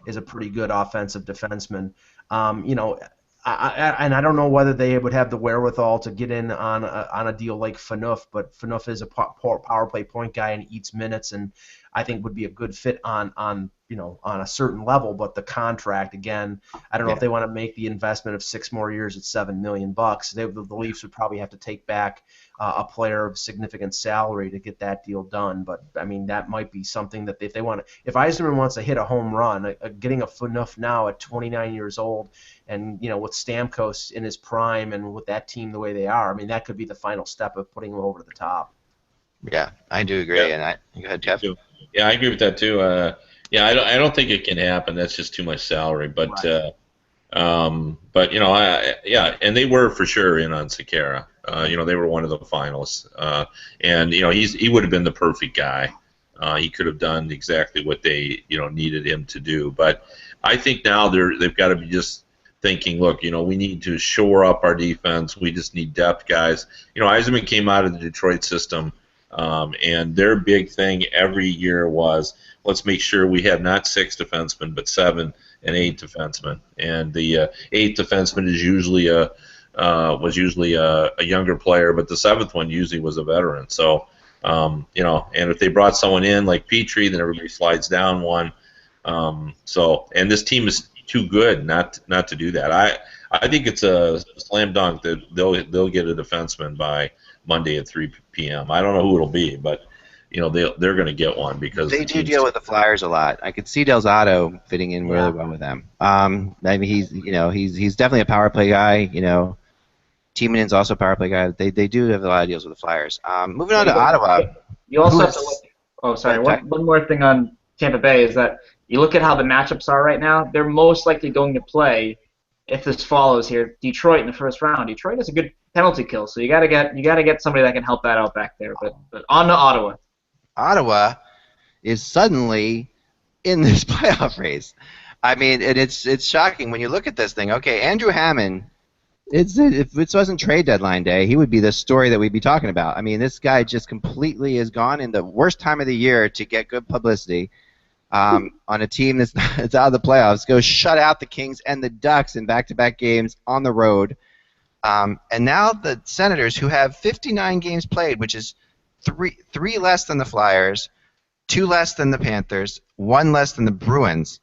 is a pretty good offensive defenseman. and I don't know whether they would have the wherewithal to get in on a deal like Phaneuf, but Phaneuf is a power play point guy and eats minutes, and I think would be a good fit on a certain level. But the contract, again, I don't know if they want to make the investment of 6 more years at $7 million. The Leafs would probably have to take back a player of significant salary to get that deal done. But I mean, that might be something that if Yzerman wants to hit a home run, getting a Phaneuf now at 29 years old, and with Stamkos in his prime and with that team the way they are, I mean, that could be the final step of putting him over to the top. Yeah, I do agree. Yeah. And go ahead, Jeff. Yeah, I agree with that too. I don't think it can happen. That's just too much salary. But Right. And they were for sure in on Sekera. They were one of the finalists, and he would have been the perfect guy. He could have done exactly what they needed him to do. But I think now they've got to be just thinking, look, we need to shore up our defense. We just need depth guys. Yzerman came out of the Detroit system, and their big thing every year was, let's make sure we have not 6 defensemen but 7 and 8 defensemen. And the 8th defenseman is usually was usually a younger player, but the 7th one usually was a veteran. So, and if they brought someone in like Petrie, then everybody slides down one. And this team is too good not to do that. I think it's a slam dunk that they'll get a defenseman by Monday at 3 p.m. I don't know who it'll be, but they're going to get one because they do deal with the Flyers a lot. I could see Del Zotto fitting in really well with them. Maybe he's definitely a power play guy. Timonen's also a power play guy. They do have a lot of deals with the Flyers. Moving on to Ottawa. You also have to look. Oh, sorry. One more thing on Tampa Bay is that you look at how the matchups are right now. They're most likely going to play, if this follows here, Detroit in the first round. Detroit has a good penalty kill, so you gotta get somebody that can help that out back there. But on to Ottawa. Ottawa is suddenly in this playoff race. I mean, and it's shocking when you look at this thing. Okay, Andrew Hammond. If it wasn't trade deadline day, he would be the story that we'd be talking about. I mean, this guy just completely is gone in the worst time of the year to get good publicity on a team that's out of the playoffs. Go shut out the Kings and the Ducks in back-to-back games on the road. And now the Senators, who have 59 games played, which is three less than the Flyers, 2 less than the Panthers, 1 less than the Bruins.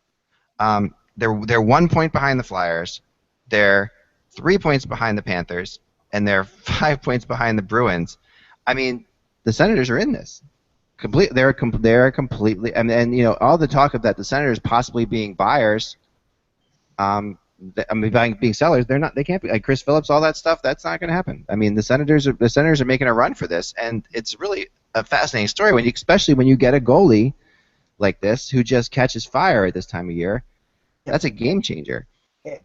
They're 1 point behind the Flyers. They're 3 points behind the Panthers, and they're 5 points behind the Bruins. I mean, the Senators are in this. They're completely, and all the talk of that the Senators possibly being buyers, being sellers. They're not. They can't be. Like Chris Phillips, all that stuff. That's not going to happen. I mean, the Senators are making a run for this, and it's really a fascinating story especially when you get a goalie like this who just catches fire at this time of year. That's a game changer.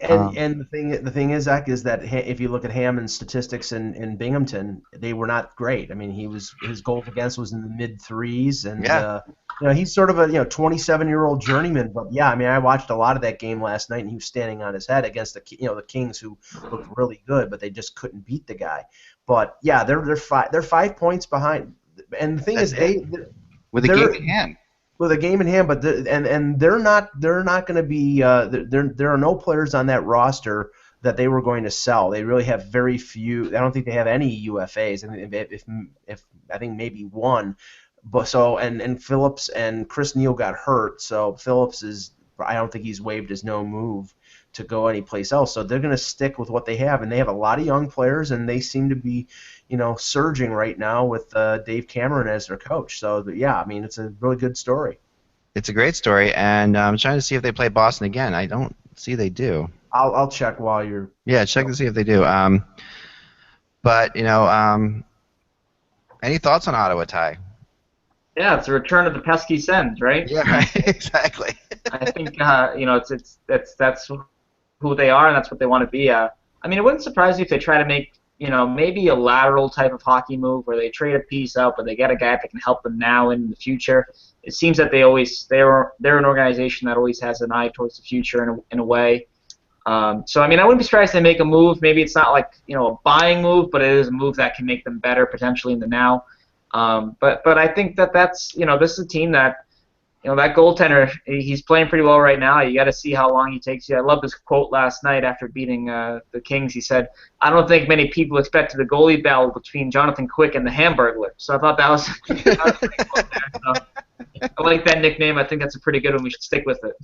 And the thing is, Zach, is that if you look at Hammond's statistics in Binghamton, they were not great. I mean, his goals against was in the mid 3s, and he's sort of a 27-year-old journeyman. But yeah, I mean, I watched a lot of that game last night, and he was standing on his head against the Kings, who looked really good, but they just couldn't beat the guy. But yeah, they're 5 points behind, and the thing is, with a game in hand. With a game in hand, but they're not going to be. There are no players on that roster that they were going to sell. They really have very few. I don't think they have any UFAs. I mean, if I think maybe one. But and Phillips and Chris Neal got hurt, so Phillips is. I don't think he's waived his no move to go anyplace else. So they're going to stick with what they have, and they have a lot of young players, and they seem to be, surging right now with Dave Cameron as their coach. So yeah, I mean, it's a really good story. It's a great story, and I'm trying to see if they play Boston again. I don't see they do. I'll check while you're. Yeah, check to see if they do. But any thoughts on Ottawa, Ty? Yeah, it's a return of the pesky Sens, right? Yeah, right. Exactly. I think that's who they are, and that's what they want to be. I mean, it wouldn't surprise me if they try to make maybe a lateral type of hockey move where they trade a piece out, but they get a guy that can help them now and in the future. It seems that they're an organization that always has an eye towards the future in a way. So I mean, I wouldn't be surprised if they make a move. Maybe it's not like a buying move, but it is a move that can make them better potentially in the now. But I think that's this is a team that that goaltender, he's playing pretty well right now. You got to see how long he takes you. I love his quote last night after beating the Kings. He said, "I don't think many people expected the goalie battle between Jonathan Quick and the Hamburglar." So I thought that was pretty cool there. So I like that nickname. I think that's a pretty good one. We should stick with it.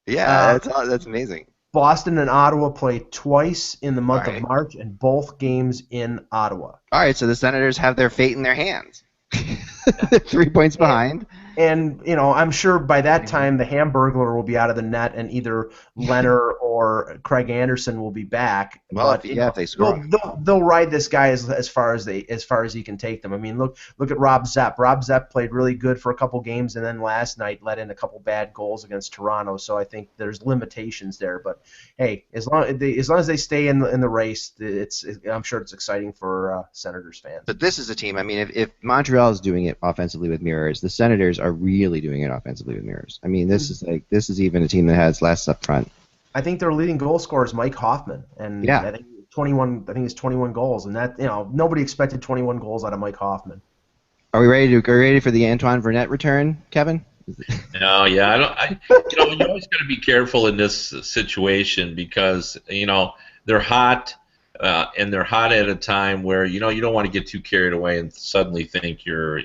Yeah, that's amazing. Boston and Ottawa play twice in the month All right. of March, and both games in Ottawa. All right, so the Senators have their fate in their hands. 3 points behind. And, I'm sure by that time the Hamburglar will be out of the net and either Leonard or Craig Anderson will be back. Well, but, if they score. They'll ride this guy as far as he can take them. I mean, look at Rob Zepp. Rob Zepp played really good for a couple games, and then last night let in a couple bad goals against Toronto. So I think there's limitations there. But hey, as long as they stay in the race, I'm sure it's exciting for Senators fans. But this is a team. I mean, if Montreal is doing it offensively with mirrors, the Senators are really doing it offensively with mirrors. I mean, this is even a team that has less up front. I think their leading goal scorer is Mike Hoffman, and yeah. I think 21. I think it's 21 goals, and that nobody expected 21 goals out of Mike Hoffman. Are we ready for the Antoine Vermette return, Kevin? No, yeah, you always got to be careful in this situation because they're hot, and they're hot at a time where you don't want to get too carried away and suddenly think you're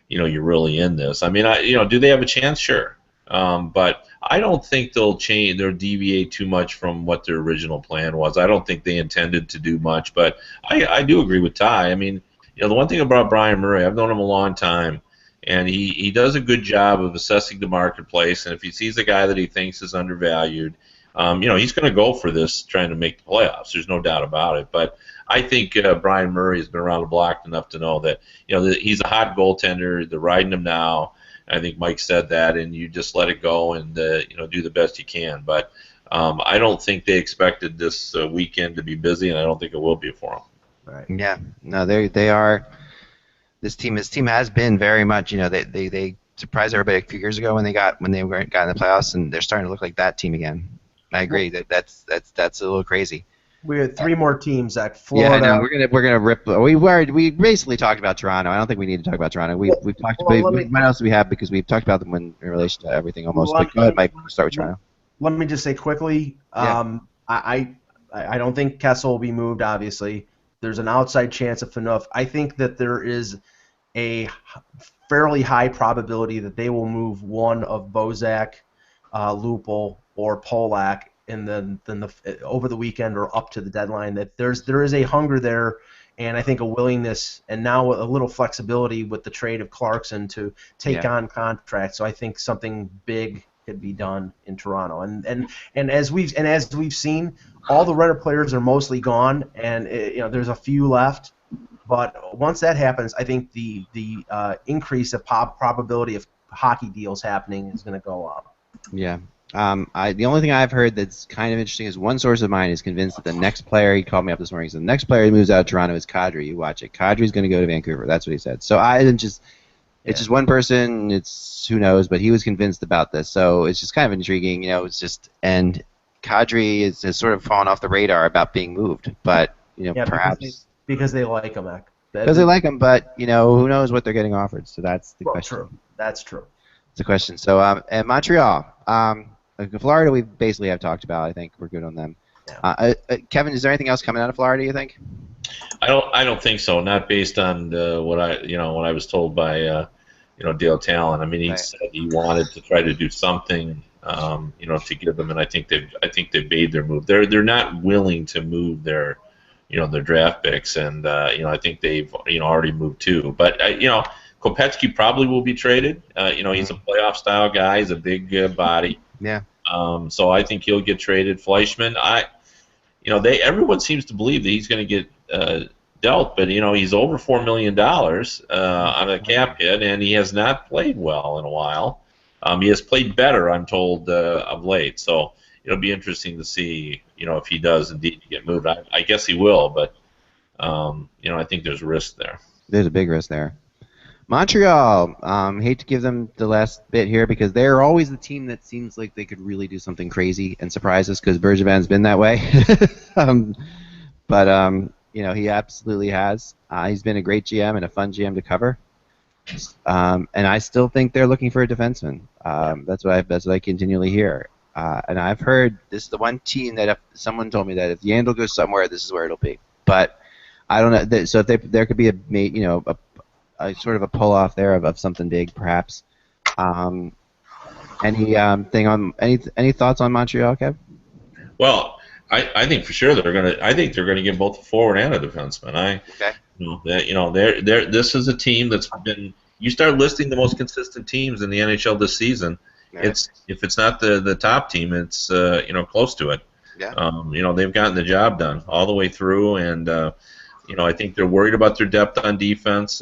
you're really in this. I mean, do they have a chance? Sure. But I don't think they'll deviate too much from what their original plan was. I don't think they intended to do much, but I do agree with Ty. I mean, the one thing about Brian Murray, I've known him a long time, and he does a good job of assessing the marketplace, and if he sees a guy that he thinks is undervalued, he's going to go for this trying to make the playoffs. There's no doubt about it. But I think Brian Murray has been around the block enough to know that that he's a hot goaltender. They're riding him now. I think Mike said that, and you just let it go and do the best you can. But I don't think they expected this weekend to be busy, and I don't think it will be for them. Right. Yeah. No, they are. This team has been very much. They surprised everybody a few years ago when they got in the playoffs, and they're starting to look like that team again. I agree that's a little crazy. We had three more teams, Zach. Florida. Yeah, no, we're gonna rip. We basically talked about Toronto. I don't think we need to talk about Toronto. We've talked about what else do we have because we've talked about them in relation to everything almost. But go ahead, Mike. Start with Toronto. Let me just say quickly. Yeah. I don't think Kessel will be moved. Obviously, there's an outside chance of enough. I think that there is a fairly high probability that they will move one of Bozak, Lupul, or Polak in the over the weekend or up to the deadline. That there is a hunger there, and I think a willingness, and now a little flexibility with the trade of Clarkson to take on contracts. So I think something big could be done in Toronto. And as we've seen, all the rental players are mostly gone, and there's a few left. But once that happens, I think the increase of probability of hockey deals happening is going to go up. Yeah. The only thing I've heard that's kind of interesting is one source of mine is convinced that the next player, he called me up this morning, he said the next player who moves out of Toronto is Kadri. You watch it. Kadri's going to go to Vancouver. That's what he said. So it's just one person. It's who knows, but he was convinced about this. So it's just kind of intriguing. And Kadri has sort of fallen off the radar about being moved. But perhaps because they like him, because they like him. But who knows what they're getting offered? So that's the question. True. That's true. It's a question. So and Montreal. Florida, we basically have talked about. I think we're good on them. Yeah. Kevin, is there anything else coming out of Florida? You think? I don't think so. Not based on what I was told by Dale Talon. I mean, he said he wanted to try to do something to give them, and I think they've made their move. They're not willing to move their their draft picks, and I think they've already moved too. But Kopechki probably will be traded. He's a playoff style guy. He's a big body. Yeah. So I think he'll get traded. Fleischman, everyone seems to believe that he's going to get dealt, but he's over $4 million on a cap hit, and he has not played well in a while. He has played better, I'm told, of late. So it'll be interesting to see, if he does indeed get moved. I guess he will, but I think there's risk there. There's a big risk there. Montreal, hate to give them the last bit here because they're always the team that seems like they could really do something crazy and surprise us because Bergevin's been that way. But he absolutely has. He's been a great GM and a fun GM to cover. And I still think they're looking for a defenseman. That's what I continually hear. And I've heard this is the one team that if someone told me that if Yandel goes somewhere, this is where it'll be. But I don't know. So if there could be a sort of a pull off there of something big, perhaps. Any thoughts on Montreal, Kev? Well, I think for sure they're gonna get both a forward and a defenseman. This is a team that's been. You start listing the most consistent teams in the NHL this season. Yeah. If it's not the top team, it's close to it. Yeah. They've gotten the job done all the way through, and I think they're worried about their depth on defense.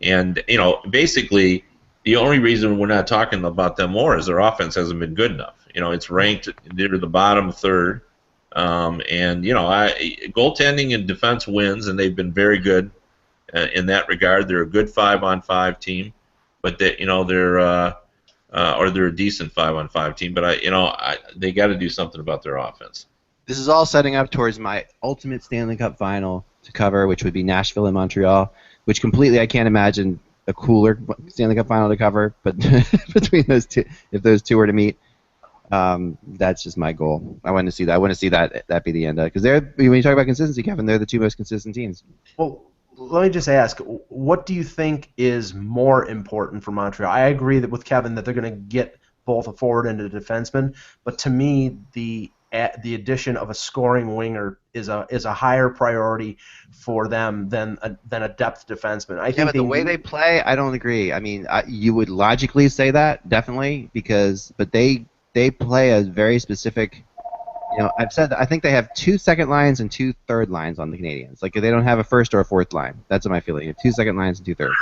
And basically, the only reason we're not talking about them more is their offense hasn't been good enough. It's ranked near the bottom third. Goaltending and defense wins, and they've been very good in that regard. They're a good 5-on-5 team, but they're a decent 5-on-5 team. But they got to do something about their offense. This is all setting up towards my ultimate Stanley Cup final to cover, which would be Nashville and Montreal. Which completely I can't imagine a cooler Stanley Cup final to cover, but between those two, if those two were to meet. That's just my goal. I want to see that. I want to see that be the end of it. Because when you talk about consistency, Kevin, they're the two most consistent teams. Well, let me just ask, what do you think is more important for Montreal? I agree with Kevin that they're going to get both a forward and a defenseman, but to me, the addition of a scoring winger is a higher priority for them than a depth defenseman. I think but the way they play, I don't agree. I mean, you would logically say that definitely but they play a very specific. I've said that I think they have 2 second lines and 2 third lines on the Canadiens. Like they don't have a first or a fourth line. That's my feeling. They have 2 second lines and 2 thirds,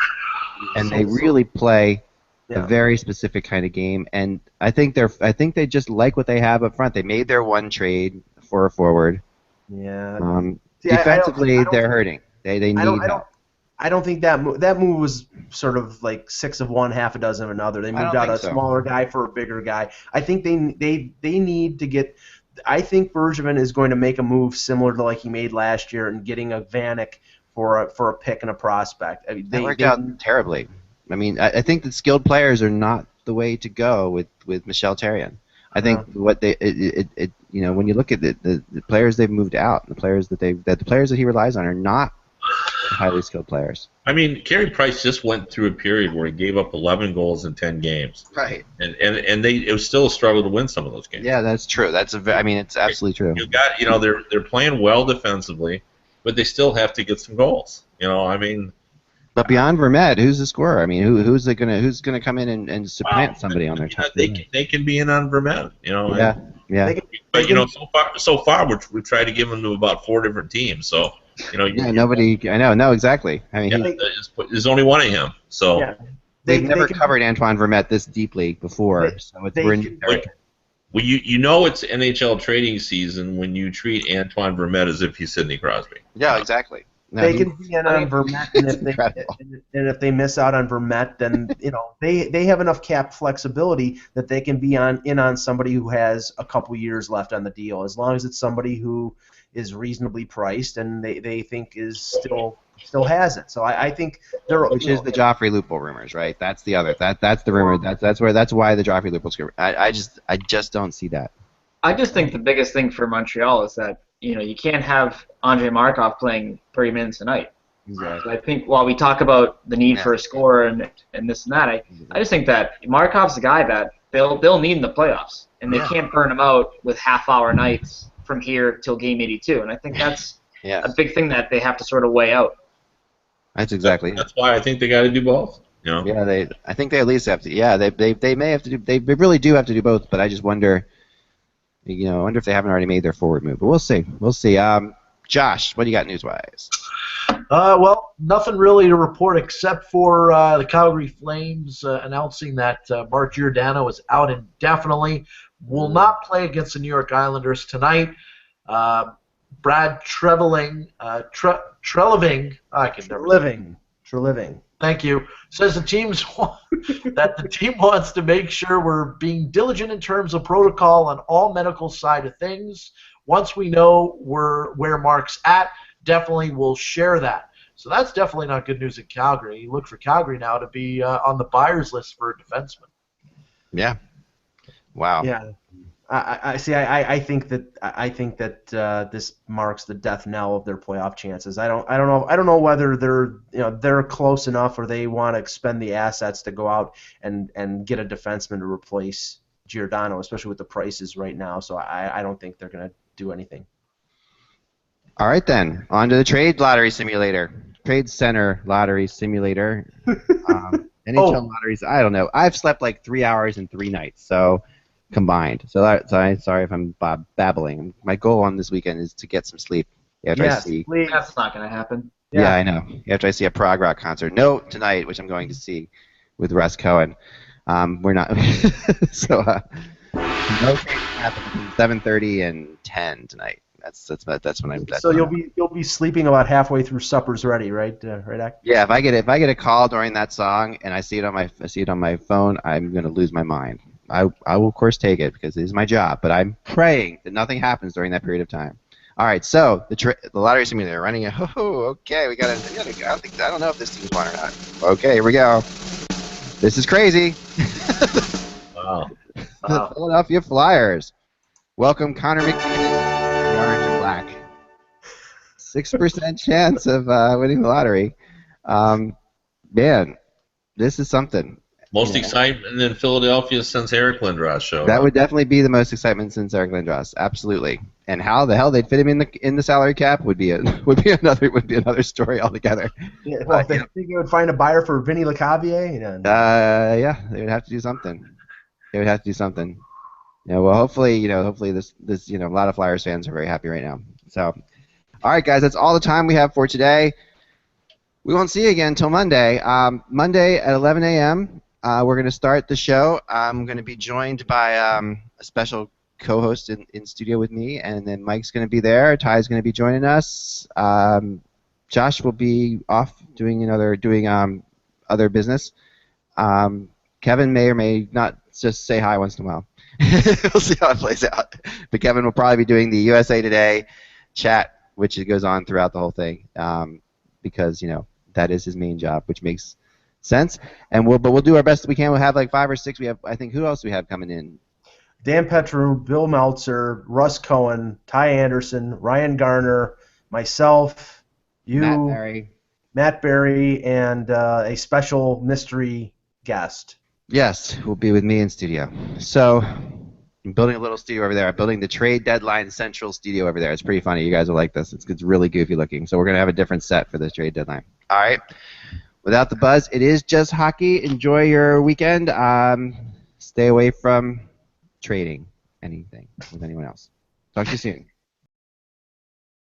and they really play a very specific kind of game. And I think they just like what they have up front. They made their one trade for a forward. Yeah. Defensively, they're hurting. They need help. I don't think that move was sort of like 6 of one, half a dozen of another. They moved out a smaller guy for a bigger guy. I think they need to get. I think Bergevin is going to make a move similar to like he made last year and getting a Vanek for a pick and a prospect. I mean, they worked out terribly. I mean, I think that skilled players are not the way to go with Michel Therrien. I think what when you look at the players they've moved out, the players that he relies on are not highly skilled players. I mean, Carey Price just went through a period where he gave up 11 goals in 10 games. Right. And it was still a struggle to win some of those games. Yeah, that's true. It's absolutely true. You got, they're playing well defensively, but they still have to get some goals. But beyond Vermette, who's the scorer? I mean, who's gonna come in and supplant somebody on their top? They can be in on Vermette. Yeah. But so far we've tried to give them to about 4 different teams. So. Nobody. I know. No, exactly. I mean, there's only one of him. So they've never covered Antoine Vermette this deeply before. We're in new territory. Well, it's NHL trading season when you treat Antoine Vermette as if he's Sidney Crosby. Yeah, exactly. No, they can be in on Vermette, and if they miss out on Vermette, then they have enough cap flexibility that they can be in on somebody who has a couple years left on the deal, as long as it's somebody who is reasonably priced and they think is still has it. So I think which is the Joffrey Lupul rumors, right? That's the other that's the rumor. That's why the Joffrey Lupul's. I just don't see that. I just think the biggest thing for Montreal is that you can't have Andrei Markov playing 30 minutes a night. Exactly. So I think while we talk about the need for a scorer and this and that, I just think that Markov's a guy that they'll need in the playoffs, and they can't burn him out with half-hour nights from here till game 82, and I think that's a big thing that they have to sort of weigh out. That's exactly. That's why I think they got to do both. Yeah, I think they at least have to. Yeah, they may have to do. They really do have to do both. But I just wonder. I wonder if they haven't already made their forward move. But we'll see. We'll see. Josh, what do you got news-wise? Well, nothing really to report except for the Calgary Flames announcing that Mark Giordano is out indefinitely. Will not play against the New York Islanders tonight. Brad Treliving, Treliving. Thank you. Says the team wants to make sure we're being diligent in terms of protocol on all medical side of things. Once we know where Mark's at, definitely we'll share that. So that's definitely not good news in Calgary. You look for Calgary now to be on the buyer's list for a defenseman. Yeah. Wow. Yeah. I see. I think that this marks the death knell of their playoff chances. I don't know whether they're close enough or they want to expend the assets to go out and get a defenseman to replace Giordano, especially with the prices right now. So I don't think they're going to do anything. All right, then. On to the trade lottery simulator. Trade Center lottery simulator. NHL lotteries, I don't know. I've slept like 3 hours and 3 nights, so combined. So I'm sorry if I'm babbling. My goal on this weekend is to get some sleep. After I see. That's not going to happen. Yeah, I know. After I see a prog rock concert. No, tonight, which I'm going to see with Russ Cohen. We're not. So no trade happening between 7:30 and 10 tonight. That's when I'm. So you'll be sleeping about halfway through supper's ready, right? Right, Ak? Yeah, if I get a call during that song and I see it on my phone, I'm gonna lose my mind. I will of course take it because it is my job, but I'm praying that nothing happens during that period of time. All right, so the lottery simulator running it. Oh, okay, we got to. I don't know if this team's won or not. Okay, here we go. This is crazy. Wow. The Philadelphia Flyers welcome Connor McDavid, orange and black. 6% chance of winning the lottery. Man, this is something. Most excitement in Philadelphia since Eric Lindros showed. That would definitely be the most excitement since Eric Lindros. Absolutely. And how the hell they'd fit him in the salary cap would be another story altogether. Yeah, well, they think they would find a buyer for Vinny Lecavalier. Yeah, they would have to do something. Well, hopefully this a lot of Flyers fans are very happy right now. So, all right, guys, that's all the time we have for today. We won't see you again until Monday. Monday at 11 a.m. We're going to start the show. I'm going to be joined by a special co-host in studio with me, and then Mike's going to be there. Ty's going to be joining us. Josh will be off doing other business. Kevin may or may not just say hi once in a while. We'll see how it plays out. But Kevin will probably be doing the USA Today chat, which goes on throughout the whole thing, because that is his main job, which makes sense. And we'll do our best we can. We'll have like 5 or 6. We have, I think, who else do we have coming in? Dan Petru, Bill Meltzer, Russ Cohen, Ty Anderson, Ryan Garner, myself, you, Matt Berry, and a special mystery guest. Yes, who will be with me in studio. So I'm building a little studio over there. I'm building the trade deadline central studio over there. It's pretty funny. You guys will like this. It's really goofy looking. So we're going to have a different set for this trade deadline. All right. Without the buzz, it is just hockey. Enjoy your weekend. Stay away from trading anything with anyone else. Talk to you soon.